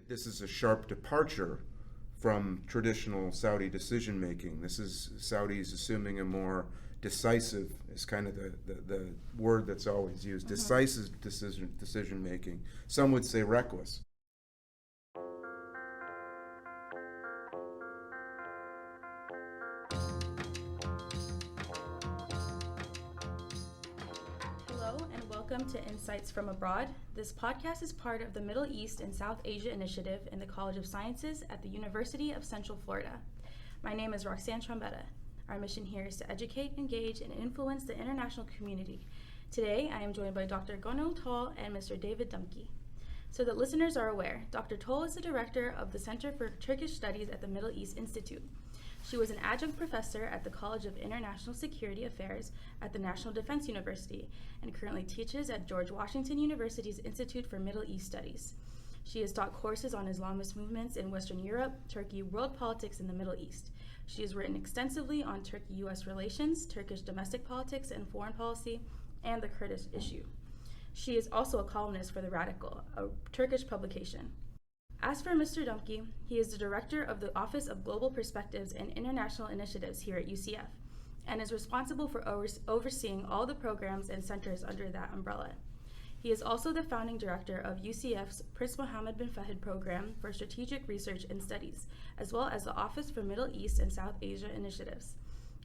This is a sharp departure from traditional Saudi decision-making. This is Saudis assuming a more decisive, is kind of the word that's always used, decisive decision-making. Some would say reckless. Hello and welcome to Insights from Abroad. This podcast is part of the Middle East and South Asia Initiative in the College of Sciences at the University of Central Florida. My name is Roxanne Trombetta. Our mission here is to educate, engage, and influence the international community. Today, I am joined by Dr. Gönül Tol and Mr. David Dumke. So that listeners are aware, Dr. Tol is the director of the Center for Turkish Studies at the Middle East Institute. She was an adjunct professor at the College of International Security Affairs at the National Defense University and currently teaches at George Washington University's Institute for Middle East Studies. She has taught courses on Islamist movements in Western Europe, Turkey, world politics, and the Middle East. She has written extensively on Turkey-U.S. relations, Turkish domestic politics and foreign policy, and the Kurdish issue. She is also a columnist for The Radical, a Turkish publication. As for Mr. Dumke, he is the director of the Office of Global Perspectives and International Initiatives here at UCF, and is responsible for overseeing all the programs and centers under that umbrella. He is also the founding director of UCF's Prince Mohammad bin Fahd program for strategic research and studies, as well as the Office for Middle East and South Asia Initiatives.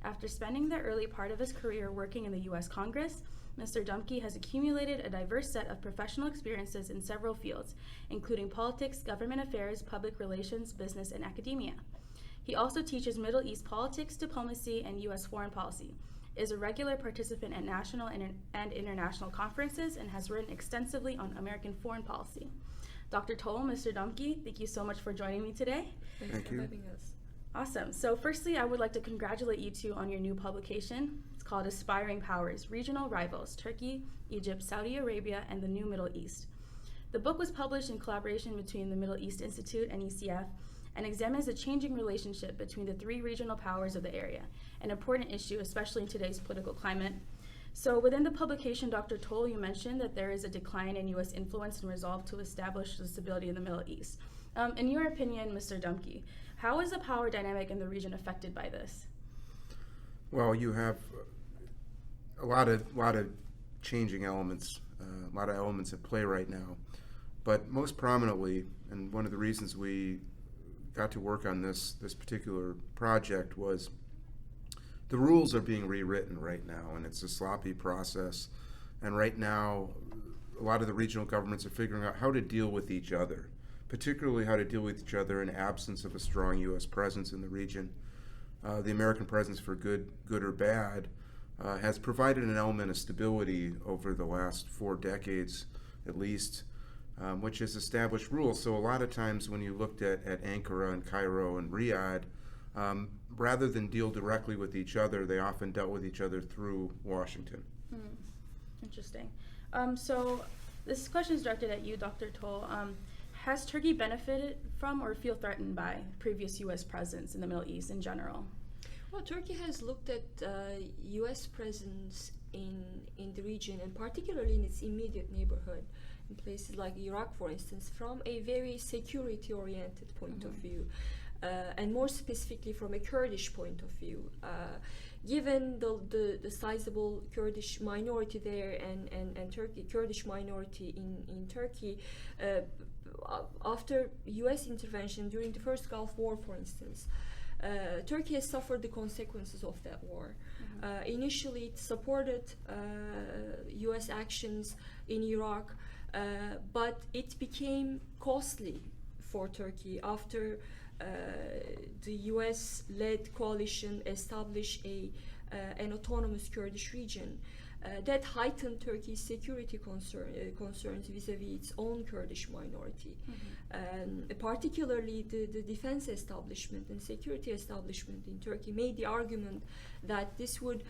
After spending the early part of his career working in the U.S. Congress, Mr. Dumke has accumulated a diverse set of professional experiences in several fields, including politics, government affairs, public relations, business, and academia. He also teaches Middle East politics, diplomacy, and U.S. foreign policy, is a regular participant at national and international conferences, and has written extensively on American foreign policy. Dr. Tol, Mr. Dumke, thank you so much for joining me today. Thanks for having us. Awesome. So firstly, I would like to congratulate you two on your new publication. It's called Aspiring Powers, Regional Rivals, Turkey, Egypt, Saudi Arabia, and the New Middle East. The book was published in collaboration between the Middle East Institute and UCF and examines the changing relationship between the three regional powers of the area, an important issue, especially in today's political climate. So within the publication, Dr. Tol, you mentioned that there is a decline in U.S. influence and resolve to establish the stability in the Middle East. In your opinion, Mr. Dumke, how is the power dynamic in the region affected by this? Well, you have a lot of changing elements, a lot of elements at play right now. But most prominently, and one of the reasons we got to work on this particular project was the rules are being rewritten right now, and it's a sloppy process. And right now, a lot of the regional governments are figuring out how to deal with each other, particularly how to deal with each other in absence of a strong U.S. presence in the region. The American presence, for good or bad, has provided an element of stability over the last 4 decades at least, which has established rules. So a lot of times when you looked at Ankara and Cairo and Riyadh, rather than deal directly with each other, they often dealt with each other through Washington. Interesting. So this question is directed at you, Dr. Tol. Has Turkey benefited from or feel threatened by previous U.S. presence in the Middle East in general? Well, Turkey has looked at U.S. presence in the region, and particularly in its immediate neighborhood, in places like Iraq, for instance, from a very security-oriented point of view, and more specifically from a Kurdish point of view. Given the sizable Kurdish minority there and Kurdish minority in Turkey, after U.S. intervention during the first Gulf War, for instance, Turkey has suffered the consequences of that war. Initially, it supported U.S. actions in Iraq, but it became costly for Turkey after the U.S.-led coalition established an autonomous Kurdish region. That heightened Turkey's security concerns vis-a-vis its own Kurdish minority. Particularly the defense establishment and security establishment in Turkey made the argument that this would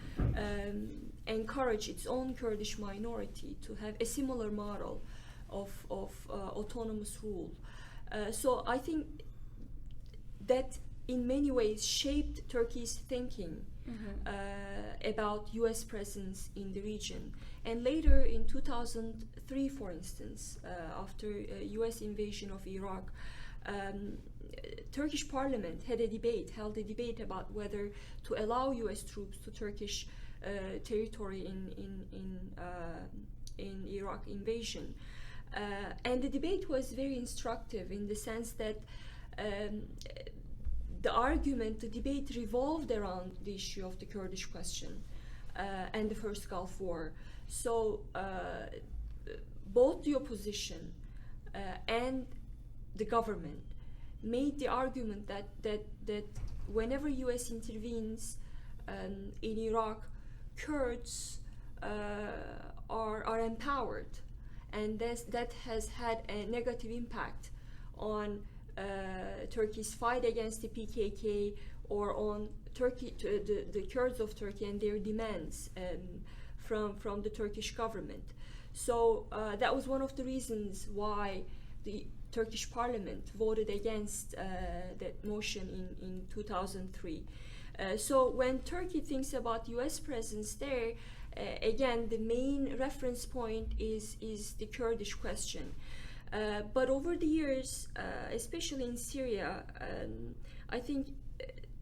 encourage its own Kurdish minority to have a similar model of autonomous rule. So I think that in many ways shaped Turkey's thinking about U.S. presence in the region. And later in 2003, for instance, after U.S. invasion of Iraq, Turkish parliament held a debate about whether to allow U.S. troops to Turkish territory in Iraq invasion. And the debate was very instructive in the sense that the debate revolved around the issue of the Kurdish question and the first Gulf War. So both the opposition and the government made the argument that whenever U.S. intervenes in Iraq, Kurds are empowered, and that has had a negative impact on Turkey's fight against the PKK or on the Kurds of Turkey and their demands from the Turkish government. So that was one of the reasons why the Turkish parliament voted against that motion in 2003. So when Turkey thinks about U.S. presence there, again, the main reference point is the Kurdish question. But over the years, especially in Syria, I think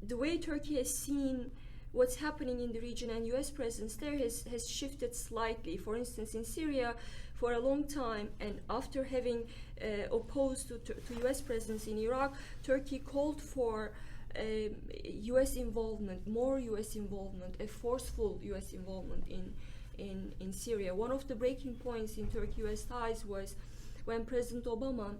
the way Turkey has seen what's happening in the region and U.S. presence there has shifted slightly. For instance, in Syria, for a long time, and after having opposed to U.S. presence in Iraq, Turkey called for U.S. involvement, more U.S. involvement, a forceful U.S. involvement in Syria. One of the breaking points in Turkey-U.S. ties was when President Obama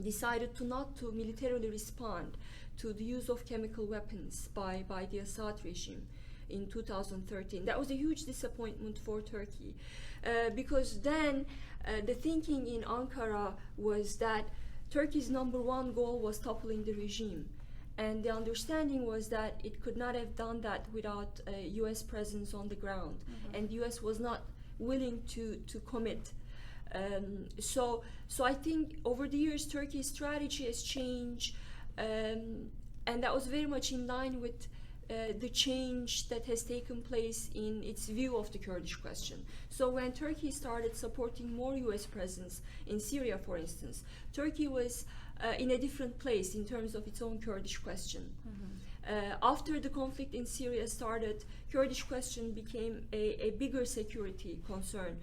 decided not to militarily respond to the use of chemical weapons by the Assad regime in 2013. That was a huge disappointment for Turkey because then the thinking in Ankara was that Turkey's number one goal was toppling the regime. And the understanding was that it could not have done that without a U.S. presence on the ground. And the U.S. was not willing to commit. So I think over the years, Turkey's strategy has changed, and that was very much in line with the change that has taken place in its view of the Kurdish question. So when Turkey started supporting more U.S. presence in Syria, for instance, Turkey was in a different place in terms of its own Kurdish question. After the conflict in Syria started, Kurdish question became a bigger security concern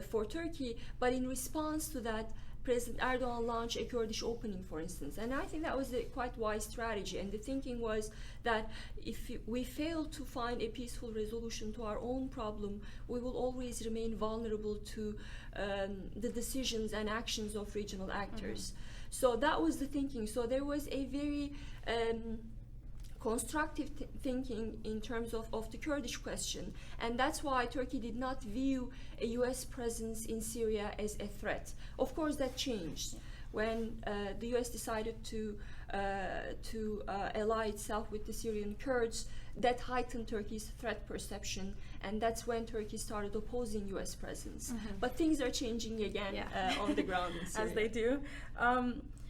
for Turkey, but in response to that, President Erdogan launched a Kurdish opening, for instance, and I think that was a quite wise strategy. And the thinking was that if we fail to find a peaceful resolution to our own problem, we will always remain vulnerable to the decisions and actions of regional actors. So that was the thinking. So there was a very constructive thinking in terms of the Kurdish question, and that's why Turkey did not view a U.S. presence in Syria as a threat. Of course, that changed when the U.S. decided to ally itself with the Syrian Kurds. That heightened Turkey's threat perception, and that's when Turkey started opposing U.S. presence. But things are changing again on the ground in Syria. As they do,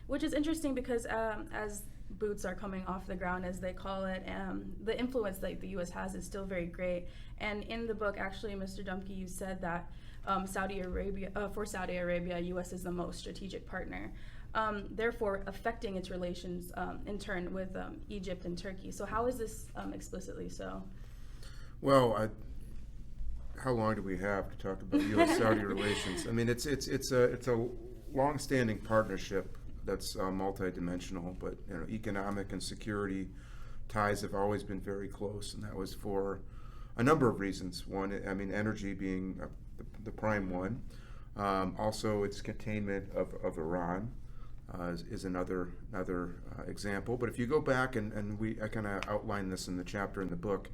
which is interesting because as boots are coming off the ground, as they call it, the influence that the U.S. has is still very great. And in the book, actually, Mr. Dumke, you said that for Saudi Arabia, U.S. is the most strategic partner, therefore affecting its relations in turn with Egypt and Turkey. So how is this explicitly so? Well, how long do we have to talk about U.S.-Saudi relations? I mean, it's a long-standing partnership that's multidimensional, but economic and security ties have always been very close, and that was for a number of reasons. One, I mean, energy being the prime one. Also, its containment of Iran is another example. But if you go back, and I kind of outline this in the chapter in the book,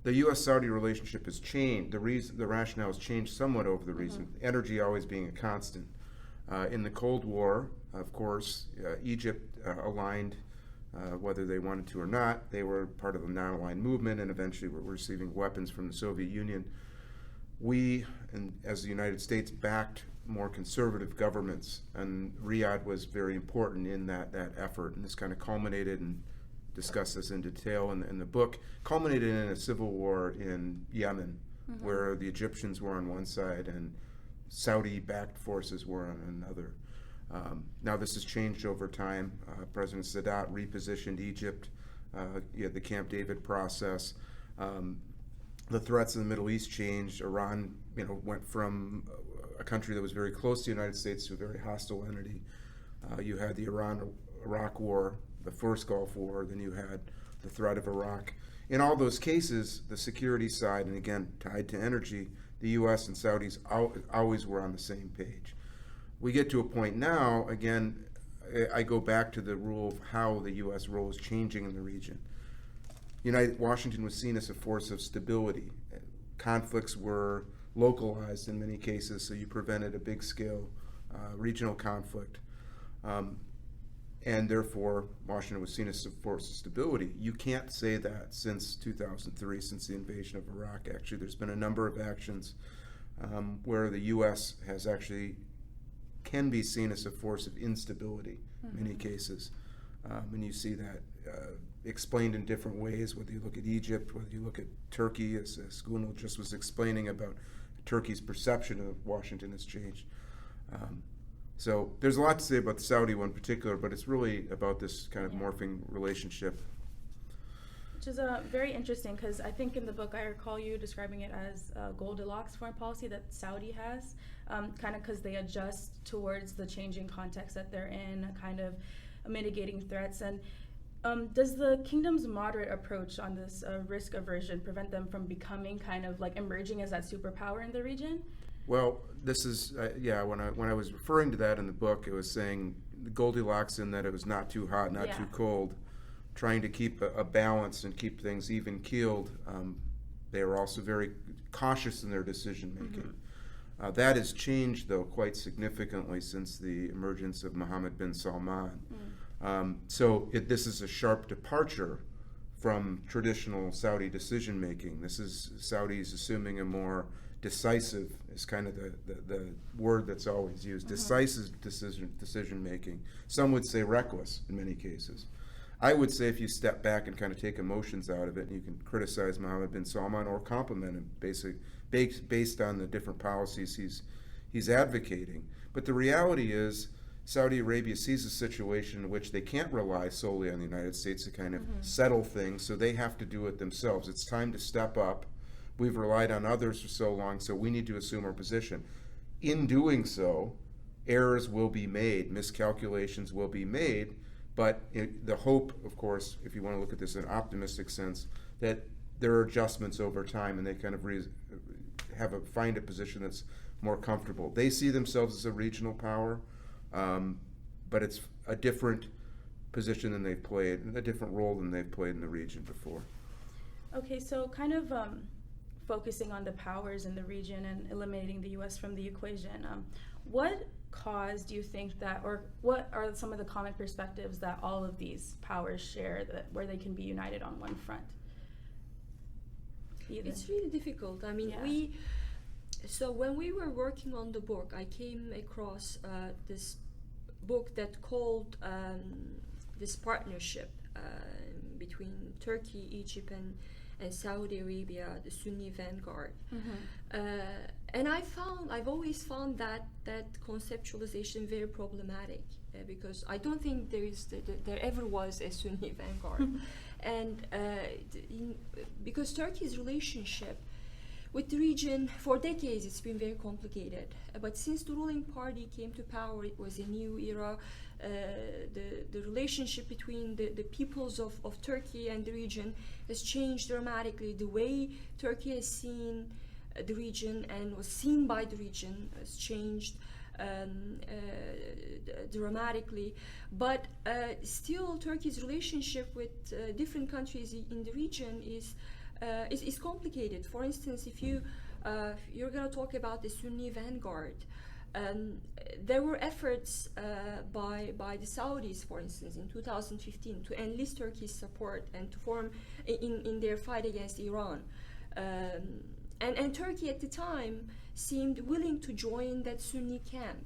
the U.S.-Saudi relationship has changed. The rationale has changed somewhat over the reason. Energy always being a constant. In the Cold War, of course, Egypt aligned, whether they wanted to or not. They were part of the non-aligned movement and eventually were receiving weapons from the Soviet Union. We, and as the United States, backed more conservative governments, and Riyadh was very important in that effort, and this kind of culminated and discussed this in detail in the book, culminated in a civil war in Yemen, where the Egyptians were on one side and Saudi-backed forces were on another. Now this has changed over time. President Sadat repositioned Egypt. You had the Camp David process. The threats in the Middle East changed. Iran, went from a country that was very close to the United States to a very hostile entity. You had the Iran-Iraq War, the first Gulf War, then you had the threat of Iraq. In all those cases, the security side, and again, tied to energy, the U.S. and Saudis always were on the same page. We get to a point now, again, I go back to the rule of how the U.S. role is changing in the region. Washington was seen as a force of stability. Conflicts were localized in many cases, so you prevented a big-scale regional conflict. And therefore, Washington was seen as a force of stability. You can't say that since 2003, since the invasion of Iraq. Actually, there's been a number of actions where the U.S. has actually can be seen as a force of instability in many cases. And you see that explained in different ways, whether you look at Egypt, whether you look at Turkey, as Gönül just was explaining about Turkey's perception of Washington has changed. So there's a lot to say about the Saudi one in particular, but it's really about this kind of morphing relationship. Which is very interesting, because I think in the book I recall you describing it as a Goldilocks foreign policy that Saudi has, kind of because they adjust towards the changing context that they're in, kind of mitigating threats. And does the kingdom's moderate approach on this risk aversion prevent them from becoming kind of like emerging as that superpower in the region? Well, this is, when I was referring to that in the book, it was saying Goldilocks in that it was not too hot, not too cold, trying to keep a balance and keep things even-keeled. They were also very cautious in their decision-making. That has changed, though, quite significantly since the emergence of Mohammed bin Salman. So this is a sharp departure from traditional Saudi decision-making. This is Saudis assuming a more decisive, is kind of the word that's always used, decisive decision-making. Some would say reckless in many cases. I would say if you step back and kind of take emotions out of it, and you can criticize Mohammed bin Salman or compliment him based on the different policies he's advocating. But the reality is Saudi Arabia sees a situation in which they can't rely solely on the United States to kind of settle things, so they have to do it themselves. It's time to step up. We've relied on others for so long, so we need to assume our position. In doing so, errors will be made, miscalculations will be made, but the hope, of course, if you want to look at this in an optimistic sense, that there are adjustments over time and they kind of find a position that's more comfortable. They see themselves as a regional power, but it's a different position than they've played, a different role than they've played in the region before. Okay, so kind of focusing on the powers in the region and eliminating the U.S. from the equation, what cause do you think that, or what are some of the common perspectives that all of these powers share where they can be united on one front? It's really difficult. I mean, so when we were working on the book, I came across this book that called this partnership between Turkey, Egypt, and Saudi Arabia, the Sunni vanguard. And I've always found that conceptualization very problematic because I don't think there ever was a Sunni vanguard. And because Turkey's relationship with the region, for decades it's been very complicated. But since the ruling party came to power, it was a new era. The relationship between the peoples of Turkey and the region has changed dramatically. The way Turkey has seen the region and was seen by the region has changed dramatically. But still, Turkey's relationship with different countries in the region is complicated. For instance, if you're going to talk about the Sunni vanguard, there were efforts by the Saudis, for instance, in 2015 to enlist Turkey's support and to form in their fight against Iran. And Turkey at the time seemed willing to join that Sunni camp.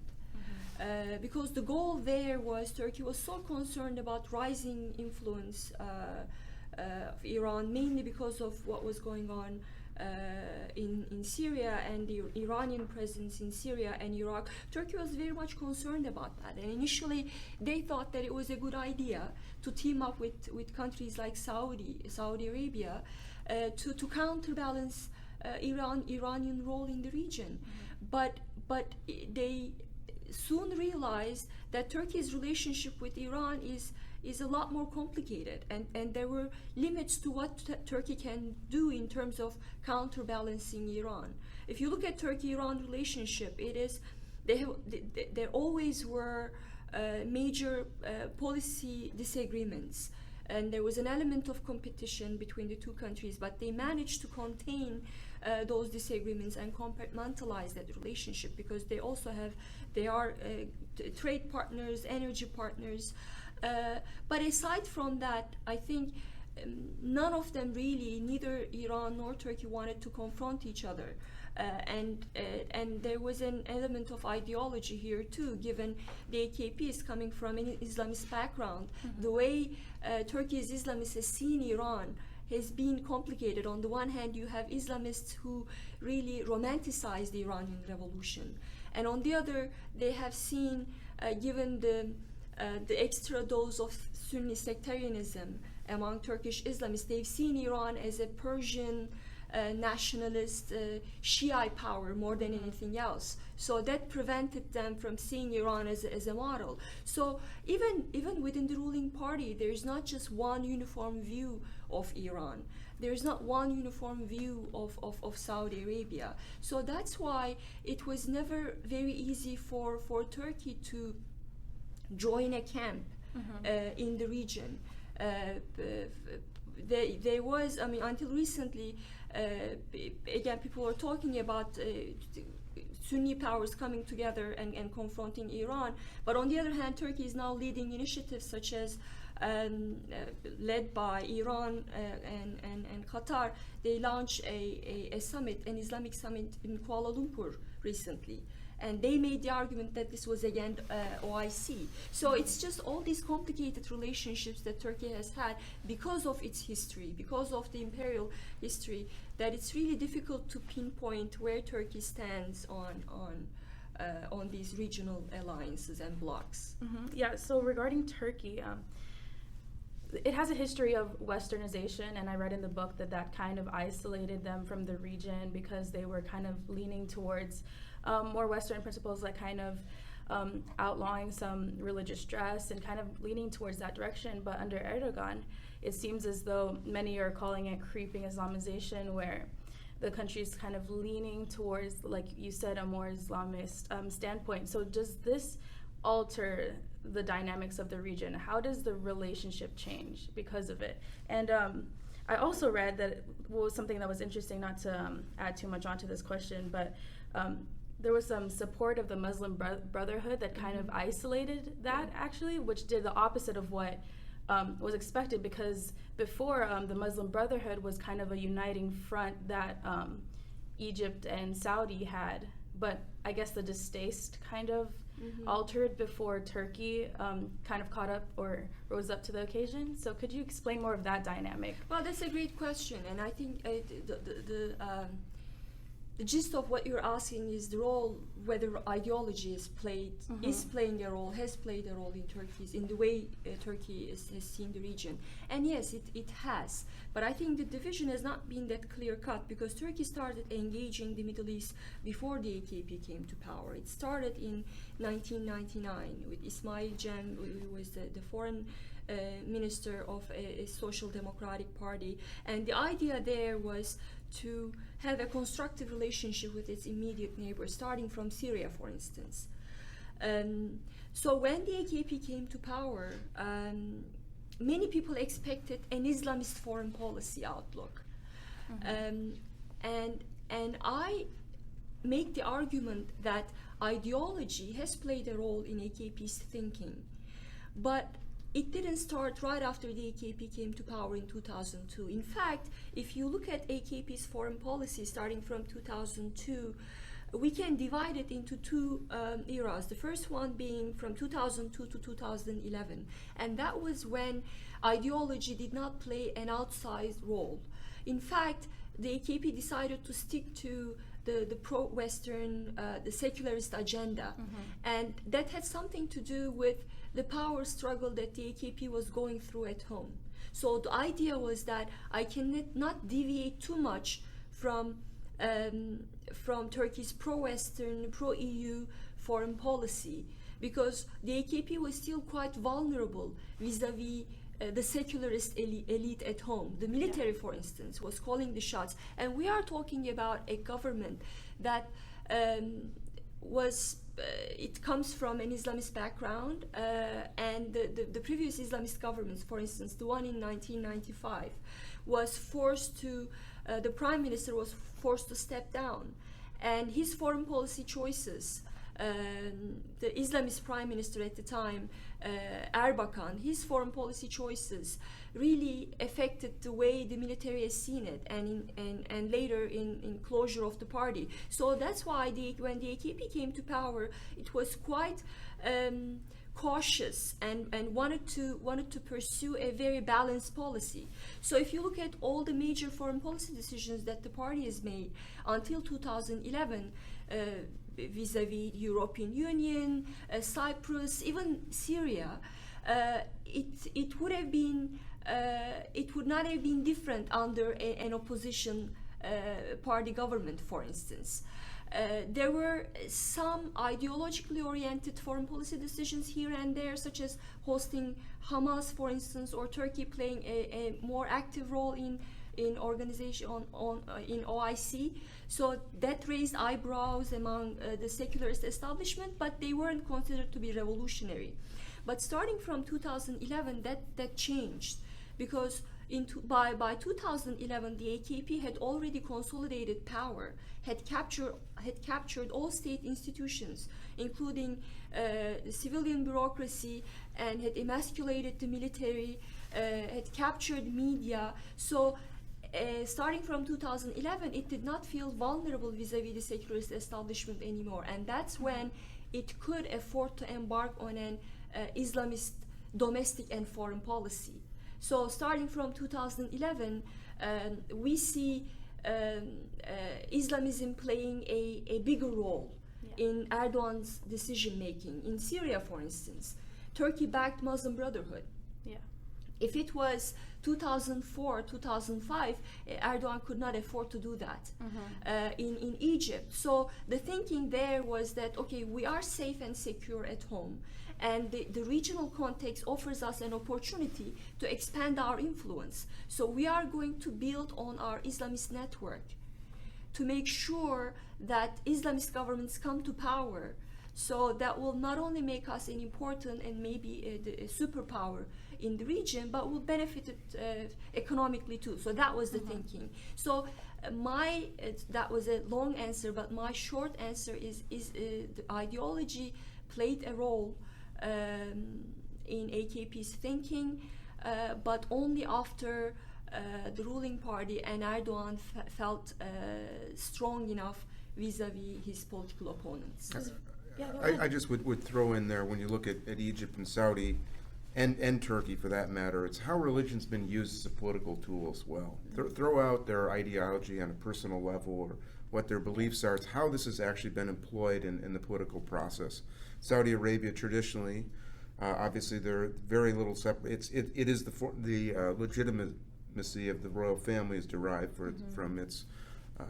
Because the goal there was Turkey was so concerned about rising influence of Iran, mainly because of what was going on in Syria and the Iranian presence in Syria and Iraq. Turkey was very much concerned about that, and initially they thought that it was a good idea to team up with countries like Saudi Arabia to counterbalance Iranian role in the region. But they soon realized that Turkey's relationship with Iran is a lot more complicated, and there were limits to what Turkey can do in terms of counterbalancing Iran. If you look at Turkey-Iran relationship, there always were major policy disagreements, and there was an element of competition between the two countries, but they managed to contain those disagreements and compartmentalize that relationship, because they are trade partners, energy partners. But aside from that, I think none of them really, neither Iran nor Turkey, wanted to confront each other. And there was an element of ideology here too, given the AKP is coming from an Islamist background. The way Turkey's Islamists has seen Iran has been complicated. On the one hand, you have Islamists who really romanticize the Iranian revolution, and on the other, they have seen, given the extra dose of Sunni sectarianism among Turkish Islamists, they've seen Iran as a Persian nationalist Shiite power more than anything else. So that prevented them from seeing Iran as a model. So even within the ruling party, there is not just one uniform view of Iran. There is not one uniform view of Saudi Arabia. So that's why it was never very easy for Turkey to join a camp in the region. There was, until recently, again, people were talking about Sunni powers coming together and confronting Iran. But on the other hand, Turkey is now leading initiatives such as led by Iran and Qatar. They launched a summit, an Islamic summit in Kuala Lumpur recently. And they made the argument that this was again OIC. So it's just all these complicated relationships that Turkey has had because of its history, because of the imperial history, that it's really difficult to pinpoint where Turkey stands on these regional alliances and blocs. Yeah, so regarding Turkey, it has a history of westernization, and I read in the book that kind of isolated them from the region because they were kind of leaning towards more Western principles, like kind of outlawing some religious dress and kind of leaning towards that direction. But under Erdogan, it seems as though many are calling it creeping Islamization, where the country is kind of leaning towards, like you said, a more Islamist standpoint. So does this alter the dynamics of the region? How does the relationship change because of it? And I also read that was something that was interesting, not to add too much onto this question, but there was some support of the Muslim Brotherhood that kind of isolated that, actually, which did the opposite of what was expected, because before the Muslim Brotherhood was kind of a uniting front that Egypt and Saudi had, but I guess the distaste kind of altered before Turkey kind of caught up or rose up to the occasion. So could you explain more of that dynamic? Well, that's a great question, and I think the gist of what you're asking is the role, whether ideology is playing a role, has played a role in the way Turkey has seen the region. And yes, it has. But I think the division has not been that clear cut, because Turkey started engaging the Middle East before the AKP came to power. It started in 1999 with Ismail Cem, who was the foreign minister of a social democratic party. And the idea there was to have a constructive relationship with its immediate neighbors, starting from Syria, for instance. So when the AKP came to power, many people expected an Islamist foreign policy outlook. And I make the argument that ideology has played a role in AKP's thinking, but it didn't start right after the AKP came to power in 2002. In fact, if you look at AKP's foreign policy starting from 2002, we can divide it into two eras. The first one being from 2002 to 2011, and that was when ideology did not play an outsized role. In fact, the AKP decided to stick to the pro-Western, the secularist agenda, and that had something to do with the power struggle that the AKP was going through at home. So the idea was that I cannot deviate too much from Turkey's pro-Western, pro-EU foreign policy, because the AKP was still quite vulnerable vis-a-vis the secularist elite at home. The military, for instance, was calling the shots. And we are talking about a government that it comes from an Islamist background, and the previous Islamist governments, for instance, the one in 1995, was forced to, the prime minister was forced to step down. And his foreign policy choices, the Islamist prime minister at the time, Erbakan, his foreign policy choices really affected the way the military has seen it, and later in closure of the party. So that's why when the AKP came to power, it was quite cautious and wanted to pursue a very balanced policy. So if you look at all the major foreign policy decisions that the party has made until 2011, vis-a-vis European Union, Cyprus, even Syria, it would not have been different under an opposition party government, for instance. There were some ideologically oriented foreign policy decisions here and there, such as hosting Hamas, for instance, or Turkey playing a more active role in organization in OIC. So that raised eyebrows among the secularist establishment, but they weren't considered to be revolutionary. But starting from 2011, that changed, because by 2011, the AKP had already consolidated power, had captured all state institutions, including the civilian bureaucracy, and had emasculated the military, had captured media. So starting from 2011, it did not feel vulnerable vis-a-vis the secularist establishment anymore, and that's when it could afford to embark on an Islamist domestic and foreign policy. So starting from 2011, we see Islamism playing a bigger role in Erdogan's decision making. In Syria, for instance, Turkey backed Muslim Brotherhood. If it was 2004, 2005, Erdogan could not afford to do that. In Egypt. So the thinking there was that, okay, we are safe and secure at home, and the regional context offers us an opportunity to expand our influence. So we are going to build on our Islamist network to make sure that Islamist governments come to power. So that will not only make us an important and maybe a superpower in the region, but will benefit it economically too. So that was the thinking. So that was a long answer, but my short answer is the ideology played a role in AKP's thinking, but only after the ruling party and Erdogan felt strong enough vis-a-vis his political opponents. I just would throw in there, when you look at Egypt and Saudi and Turkey for that matter, it's how religion's been used as a political tool as well. Throw out their ideology on a personal level or what their beliefs are. It's how this has actually been employed in the political process. Saudi Arabia traditionally, obviously, there very little separate. It is the legitimacy of the royal family is derived from its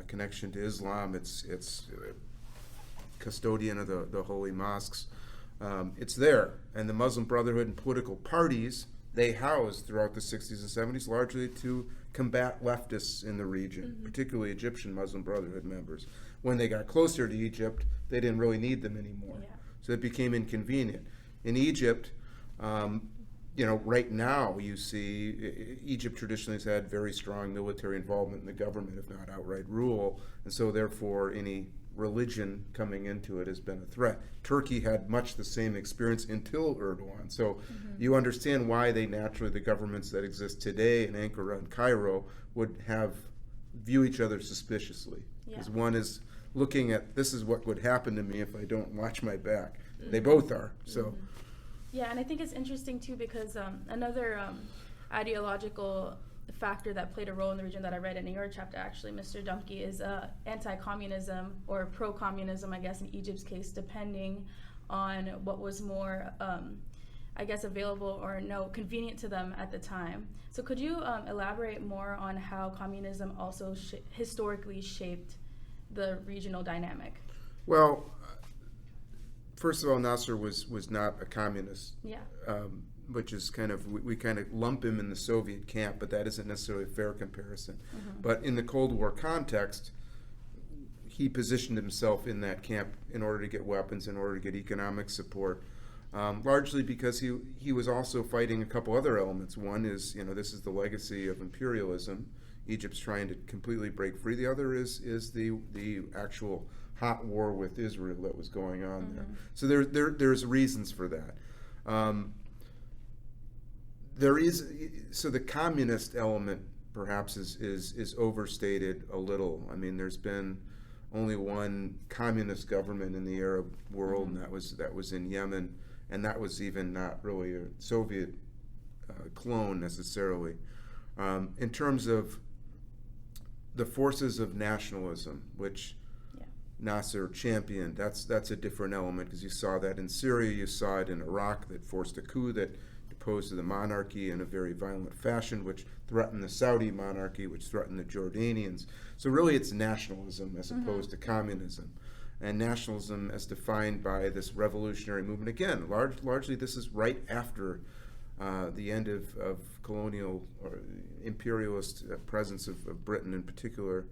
connection to Islam. It's custodian of the holy mosques. It's there, and the Muslim Brotherhood and political parties they housed throughout the 60s and 70s largely to combat leftists in the region, particularly Egyptian Muslim Brotherhood members. When they got closer to Egypt, they didn't really need them anymore, so it became inconvenient. In Egypt, right now you see Egypt traditionally has had very strong military involvement in the government, if not outright rule, and so therefore any religion coming into it has been a threat. Turkey had much the same experience until Erdogan. So you understand why the governments that exist today in Ankara and Cairo would view each other suspiciously. Because one is looking at this is what would happen to me if I don't watch my back. They both are. So, yeah, and I think it's interesting too because another ideological factor that played a role in the region that I read in your chapter, actually, Mr. Dumke, is anti-communism or pro-communism, I guess, in Egypt's case, depending on what was more, I guess, available or convenient to them at the time. So could you elaborate more on how communism also historically shaped the regional dynamic? well, first of all, Nasser was not a communist. Yeah. Which is kind of, we kind of lump him in the Soviet camp, but that isn't necessarily a fair comparison. But in the Cold War context, he positioned himself in that camp in order to get weapons, in order to get economic support, largely because he was also fighting a couple other elements. One is, this is the legacy of imperialism. Egypt's trying to completely break free. The other is the actual hot war with Israel that was going on there. So there's reasons for that. So the communist element perhaps is overstated a little. I mean, there's been only one communist government in the Arab world, and that was in Yemen, and that was even not really a Soviet clone necessarily. In terms of the forces of nationalism, which Nasser championed, that's a different element, because you saw that in Syria, you saw it in Iraq, that forced a coup that opposed to the monarchy in a very violent fashion, which threatened the Saudi monarchy, which threatened the Jordanians. So really it's nationalism as opposed to communism. And nationalism as defined by this revolutionary movement. Again, largely this is right after the end of colonial or imperialist presence of Britain in particular.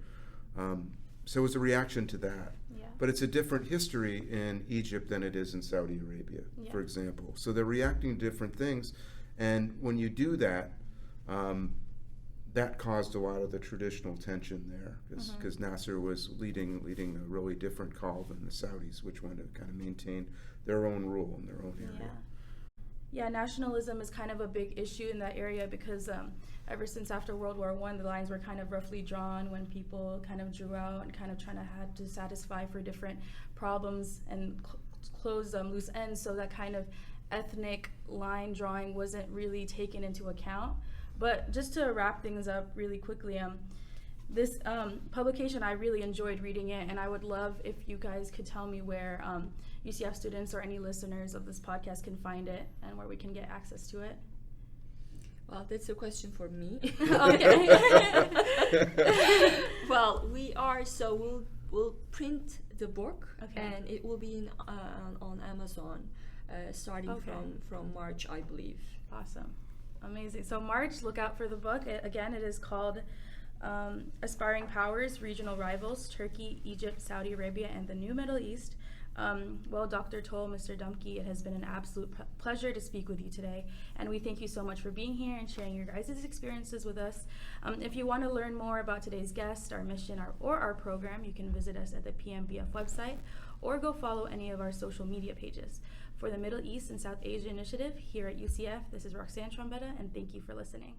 So it's a reaction to that. But it's a different history in Egypt than it is in Saudi Arabia, for example. So they're reacting to different things. And when you do that, that caused a lot of the traditional tension there, because Nasser was leading a really different call than the Saudis, which wanted to kind of maintain their own rule in their own area. Yeah, nationalism is kind of a big issue in that area because ever since after World War I, the lines were kind of roughly drawn when people kind of drew out and kind of had to satisfy for different problems and close loose ends, so that kind of ethnic line drawing wasn't really taken into account. But just to wrap things up really quickly, this publication, I really enjoyed reading it, and I would love if you guys could tell me where UCF students or any listeners of this podcast can find it and where we can get access to it. Well, that's a question for me. Okay. Well, we'll print the book, and it will be on Amazon starting from March, I believe. Awesome. Amazing. So March, look out for the book. Again, it is called Aspiring Powers, Regional Rivals, Turkey, Egypt, Saudi Arabia, and the New Middle East. Well, Dr. Tol, Mr. Dumke, it has been an absolute pleasure to speak with you today, and we thank you so much for being here and sharing your guys' experiences with us. If you want to learn more about today's guest, our mission, or our program, you can visit us at the PMBF website or go follow any of our social media pages. For the Middle East and South Asia Initiative here at UCF, this is Roxanne Trombetta, and thank you for listening.